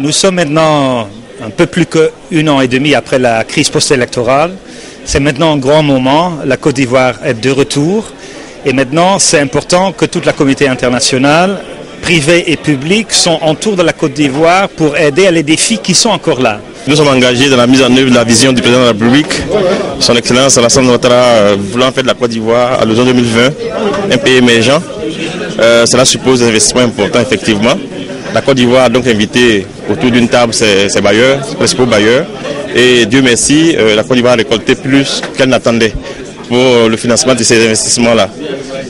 Nous sommes maintenant un peu plus qu'un an et demi après la crise post-électorale. C'est maintenant un grand moment. La Côte d'Ivoire est de retour. Et maintenant, c'est important que toute la communauté internationale, privée et publique, sont autour de la Côte d'Ivoire pour aider à les défis qui sont encore là. Nous sommes engagés dans la mise en œuvre de la vision du président de la République, son Excellence Alassane Ouattara, voulant faire de la Côte d'Ivoire à l'horizon 2020 un pays émergent. Cela suppose des investissements importants, effectivement. La Côte d'Ivoire a donc invité autour d'une table ses bailleurs, ses principaux bailleurs. Et Dieu merci, la Côte d'Ivoire a récolté plus qu'elle n'attendait pour le financement de ces investissements-là.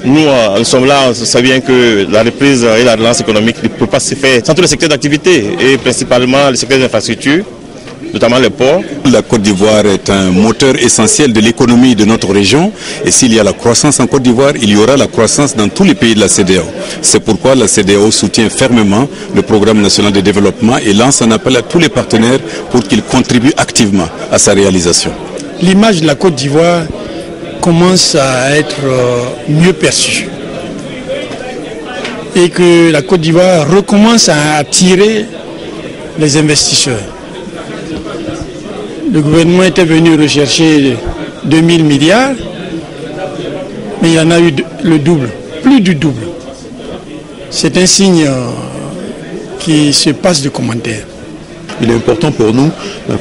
Nous sommes là, on sait bien que la reprise et la relance économique ne peut pas se faire sans tous les secteurs d'activité, et principalement les secteurs d'infrastructure, notamment les ports. La Côte d'Ivoire est un moteur essentiel de l'économie de notre région, et s'il y a la croissance en Côte d'Ivoire, il y aura la croissance dans tous les pays de la CEDEAO. C'est pourquoi la CEDEAO soutient fermement le programme national de développement et lance un appel à tous les partenaires pour qu'ils contribuent activement à sa réalisation. L'image de la Côte d'Ivoire commence à être mieux perçue et que la Côte d'Ivoire recommence à attirer les investisseurs. Le gouvernement était venu rechercher 2000 milliards, mais il y en a eu le double, plus du double. C'est un signe qui se passe de commentaires. Il est important pour nous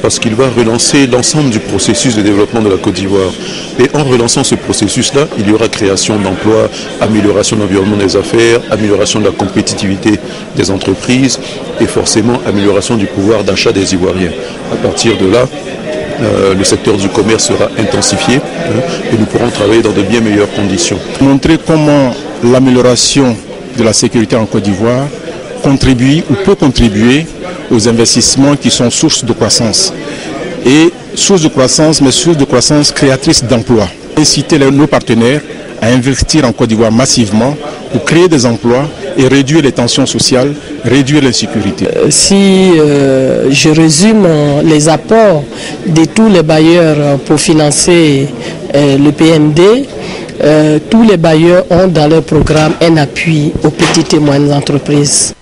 parce qu'il va relancer l'ensemble du processus de développement de la Côte d'Ivoire. Et en relançant ce processus-là, il y aura création d'emplois, amélioration de l'environnement des affaires, amélioration de la compétitivité des entreprises et forcément amélioration du pouvoir d'achat des Ivoiriens. À partir de là, le secteur du commerce sera intensifié et nous pourrons travailler dans de bien meilleures conditions. Montrer comment l'amélioration de la sécurité en Côte d'Ivoire contribue ou peut contribuer aux investissements qui sont source de croissance. Et source de croissance, mais source de croissance créatrice d'emplois. Inciter nos partenaires à investir en Côte d'Ivoire massivement pour créer des emplois et réduire les tensions sociales, réduire l'insécurité. Si je résume les apports de tous les bailleurs pour financer le PND, tous les bailleurs ont dans leur programme un appui aux petites et moyennes entreprises.